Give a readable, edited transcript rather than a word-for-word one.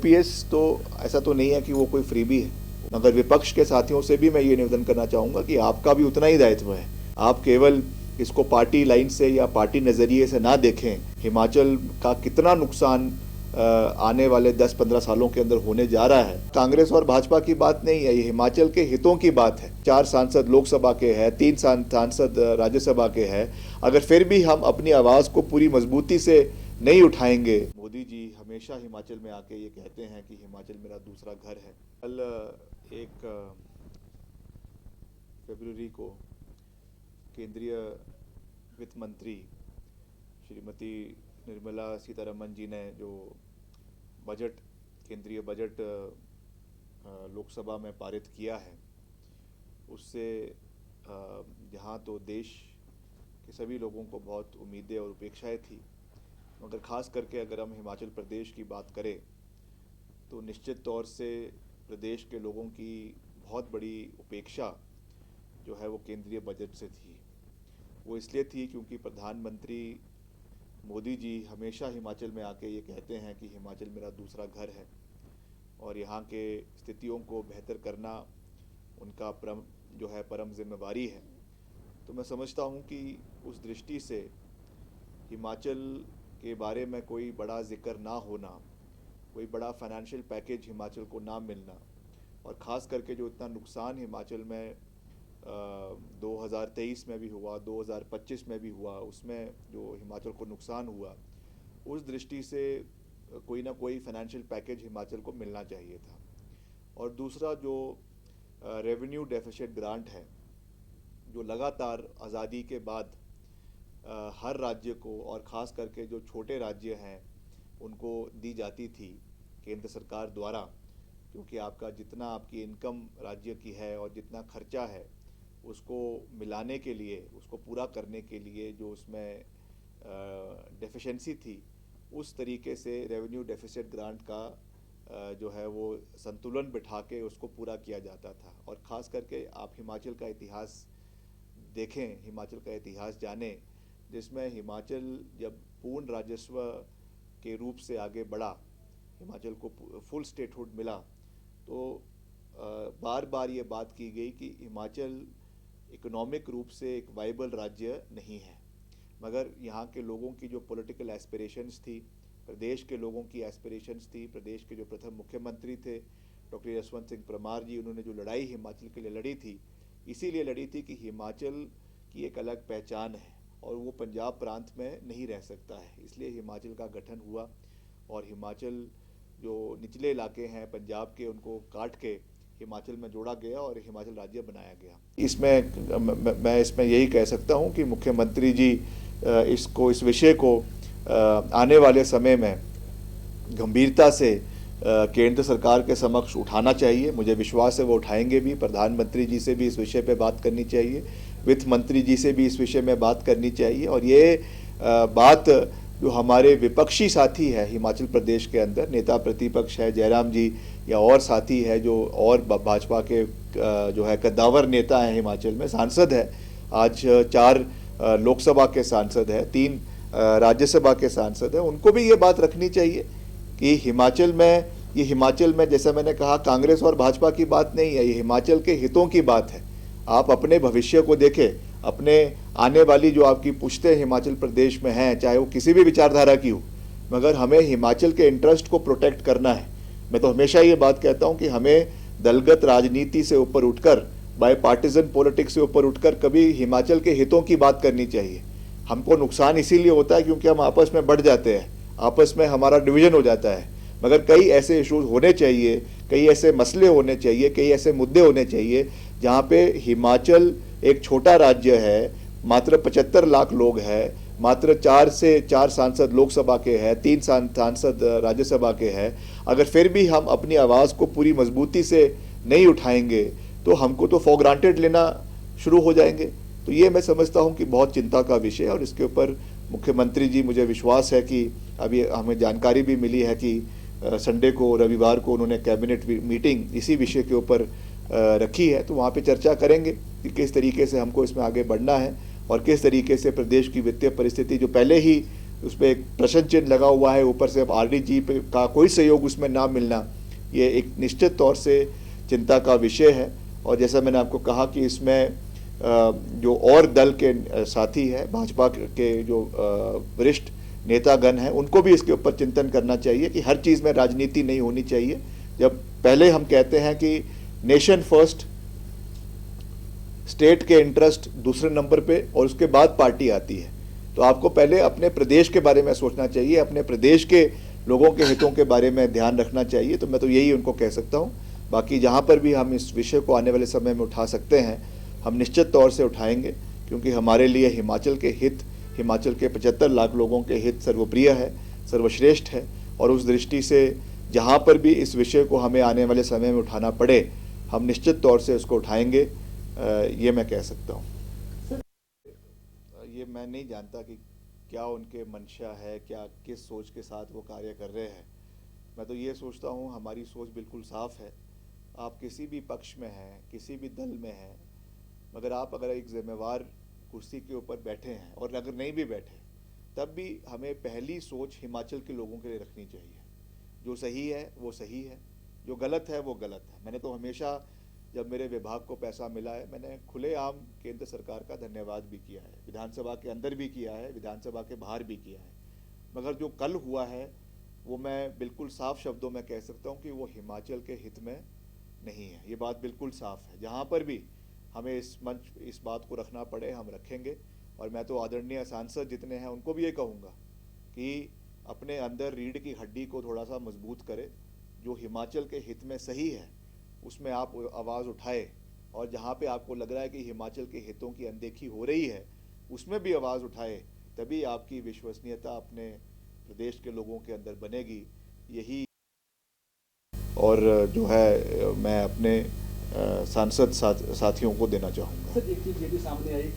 OPS तो ऐसा तो नहीं है कि वो कोई फ्रीबी है, मगर विपक्ष के साथियों से भी मैं ये निवेदन करना चाहूँगा कि आपका भी उतना ही दायित्व है। आप केवल इसको पार्टी लाइन से या पार्टी नज़रिए से ना देखें। हिमाचल का कितना नुकसान आने वाले 10-15 सालों के अंदर होने जा रहा है। कांग्रेस और भाजपा की बात नहीं है, ये हिमाचल के हितों की बात है। 4 सांसद लोकसभा के हैं, 3 सांसद राज्यसभा के हैं। अगर फिर भी हम अपनी आवाज़ को पूरी मजबूती से नहीं उठाएंगे। मोदी जी हमेशा हिमाचल में आके ये कहते हैं कि हिमाचल मेरा दूसरा घर है। कल 1 फरवरी को केंद्रीय वित्त मंत्री श्रीमती निर्मला सीतारमण जी ने जो केंद्रीय बजट लोकसभा में पारित किया है, उससे जहाँ तो देश के सभी लोगों को बहुत उम्मीदें और अपेक्षाएं थी, मगर ख़ास करके अगर हम हिमाचल प्रदेश की बात करें तो निश्चित तौर से प्रदेश के लोगों की बहुत बड़ी उपेक्षा जो है वो केंद्रीय बजट से थी। वो इसलिए थी क्योंकि प्रधानमंत्री मोदी जी हमेशा हिमाचल में आके ये कहते हैं कि हिमाचल मेरा दूसरा घर है और यहाँ के स्थितियों को बेहतर करना उनका परम जिम्मेवारी है। तो मैं समझता हूँ कि उस दृष्टि से हिमाचल के बारे में कोई बड़ा जिक्र ना होना, कोई बड़ा फाइनेंशियल पैकेज हिमाचल को ना मिलना, और ख़ास करके जो इतना नुकसान हिमाचल में 2023 में भी हुआ, 2025 में भी हुआ, उसमें जो हिमाचल को नुकसान हुआ, उस दृष्टि से कोई ना कोई फाइनेंशियल पैकेज हिमाचल को मिलना चाहिए था। और दूसरा जो रेवेन्यू डेफिसिट ग्रांट है, जो लगातार आज़ादी के बाद हर राज्य को और ख़ास करके जो छोटे राज्य हैं उनको दी जाती थी केंद्र सरकार द्वारा, क्योंकि जितना आपकी इनकम राज्य की है और जितना खर्चा है उसको मिलाने के लिए, उसको पूरा करने के लिए जो उसमें डेफिशिएंसी थी, उस तरीके से रेवेन्यू डेफिसिट ग्रांट का जो है वो संतुलन बिठा के उसको पूरा किया जाता था। और ख़ास करके आप हिमाचल का इतिहास देखें, हिमाचल का इतिहास जानें, जिसमें हिमाचल जब पूर्ण राजस्व के रूप से आगे बढ़ा, हिमाचल को फुल स्टेटहुड मिला, तो बार बार ये बात की गई कि हिमाचल इकोनॉमिक रूप से एक वाइबल राज्य नहीं है, मगर यहाँ के लोगों की जो पॉलिटिकल एस्पिरेशंस थी, प्रदेश के लोगों की एस्पिरेशंस थी, प्रदेश के जो प्रथम मुख्यमंत्री थे डॉक्टर यशवंत सिंह परमार जी, उन्होंने जो लड़ाई हिमाचल के लिए लड़ी थी, इसीलिए लड़ी थी कि हिमाचल की एक अलग पहचान है और वो पंजाब प्रांत में नहीं रह सकता है। इसलिए हिमाचल का गठन हुआ और हिमाचल जो निचले इलाके हैं पंजाब के, उनको काट के हिमाचल में जोड़ा गया और हिमाचल राज्य बनाया गया। मैं इसमें यही कह सकता हूं कि मुख्यमंत्री जी इस विषय को आने वाले समय में गंभीरता से केंद्र सरकार के समक्ष उठाना चाहिए। मुझे विश्वास है वो उठाएंगे भी। प्रधानमंत्री जी से भी इस विषय पे बात करनी चाहिए, वित्त मंत्री जी से भी इस विषय में बात करनी चाहिए। और ये बात जो हमारे विपक्षी साथी है हिमाचल प्रदेश के अंदर, नेता प्रतिपक्ष है जयराम जी या और साथी है जो और भाजपा के जो है कद्दावर नेता हैं हिमाचल में, सांसद है, आज 4 लोकसभा के सांसद है, 3 राज्यसभा के सांसद है, उनको भी ये बात रखनी चाहिए कि हिमाचल में जैसे मैंने कहा कांग्रेस और भाजपा की बात नहीं है, ये हिमाचल के हितों की बात है। आप अपने भविष्य को देखें, अपने आने वाली जो आपकी पुश्तें हिमाचल प्रदेश में हैं, चाहे वो किसी भी विचारधारा की हो, मगर हमें हिमाचल के इंटरेस्ट को प्रोटेक्ट करना है। मैं तो हमेशा ये बात कहता हूँ कि हमें दलगत राजनीति से ऊपर उठकर, बाय पार्टीजन पॉलिटिक्स से ऊपर उठकर कभी हिमाचल के हितों की बात करनी चाहिए। हमको नुकसान इसीलिए होता है क्योंकि हम आपस में बढ़ जाते हैं, आपस में हमारा डिवीजन हो जाता है, मगर कई ऐसे इशूज होने चाहिए, कई ऐसे मसले होने चाहिए, कई ऐसे मुद्दे होने चाहिए जहाँ पे हिमाचल एक छोटा राज्य है, मात्र 75 लाख लोग हैं, मात्र 4 सांसद लोकसभा के हैं, 3 सांसद राज्यसभा के हैं। अगर फिर भी हम अपनी आवाज़ को पूरी मजबूती से नहीं उठाएंगे तो हमको तो फॉर ग्रांटेड लेना शुरू हो जाएंगे। तो ये मैं समझता हूँ कि बहुत चिंता का विषय है और इसके ऊपर मुख्यमंत्री जी, मुझे विश्वास है कि अभी हमें जानकारी भी मिली है कि संडे को, रविवार को उन्होंने कैबिनेट मीटिंग इसी विषय के ऊपर रखी है, तो वहाँ पे चर्चा करेंगे कि किस तरीके से हमको इसमें आगे बढ़ना है और किस तरीके से प्रदेश की वित्तीय परिस्थिति जो पहले ही उस पर एक प्रश्न चिन्ह लगा हुआ है, ऊपर से अब RDG का कोई सहयोग उसमें ना मिलना, ये एक निश्चित तौर से चिंता का विषय है। और जैसा मैंने आपको कहा कि इसमें जो और दल के साथी हैं, भाजपा के जो वरिष्ठ नेतागण हैं, उनको भी इसके ऊपर चिंतन करना चाहिए कि हर चीज़ में राजनीति नहीं होनी चाहिए। जब पहले हम कहते हैं कि नेशन फर्स्ट, स्टेट के इंटरेस्ट दूसरे नंबर पे और उसके बाद पार्टी आती है, तो आपको पहले अपने प्रदेश के बारे में सोचना चाहिए, अपने प्रदेश के लोगों के हितों के बारे में ध्यान रखना चाहिए। तो मैं तो यही उनको कह सकता हूँ। बाकी जहाँ पर भी हम इस विषय को आने वाले समय में उठा सकते हैं, हम निश्चित तौर से उठाएंगे, क्योंकि हमारे लिए हिमाचल के हित, हिमाचल के 75 लाख लोगों के हित सर्वप्रिय है, सर्वश्रेष्ठ है। और उस दृष्टि से जहाँ पर भी इस विषय को हमें आने वाले समय में उठाना पड़े, हम निश्चित तौर से उसको उठाएंगे, ये मैं कह सकता हूँ। ये मैं नहीं जानता कि क्या उनके मंशा है, क्या किस सोच के साथ वो कार्य कर रहे हैं। मैं तो ये सोचता हूँ हमारी सोच बिल्कुल साफ़ है। आप किसी भी पक्ष में हैं, किसी भी दल में हैं, मगर आप अगर एक जिम्मेवार कुर्सी के ऊपर बैठे हैं, और अगर नहीं भी बैठे, तब भी हमें पहली सोच हिमाचल के लोगों के लिए रखनी चाहिए। जो सही है वो सही है, जो गलत है वो गलत है। मैंने तो हमेशा, जब मेरे विभाग को पैसा मिला है, मैंने खुलेआम केंद्र सरकार का धन्यवाद भी किया है, विधानसभा के अंदर भी किया है, विधानसभा के बाहर भी किया है। मगर जो कल हुआ है वो मैं बिल्कुल साफ शब्दों में कह सकता हूँ कि वो हिमाचल के हित में नहीं है। ये बात बिल्कुल साफ है। जहाँ पर भी हमें इस मंच इस बात को रखना पड़े, हम रखेंगे। और मैं तो आदरणीय सांसद जितने हैं उनको भी ये कहूँगा कि अपने अंदर रीढ़ की हड्डी को थोड़ा सा मजबूत करें। जो हिमाचल के हित में सही है उसमें आप आवाज़ उठाए, और जहाँ पे आपको लग रहा है कि हिमाचल के हितों की अनदेखी हो रही है उसमें भी आवाज़ उठाए, तभी आपकी विश्वसनीयता अपने प्रदेश के लोगों के अंदर बनेगी। यही और जो है मैं अपने सांसद साथियों को देना चाहूँगा। सर, एक चीज़ ये भी सामने आई कि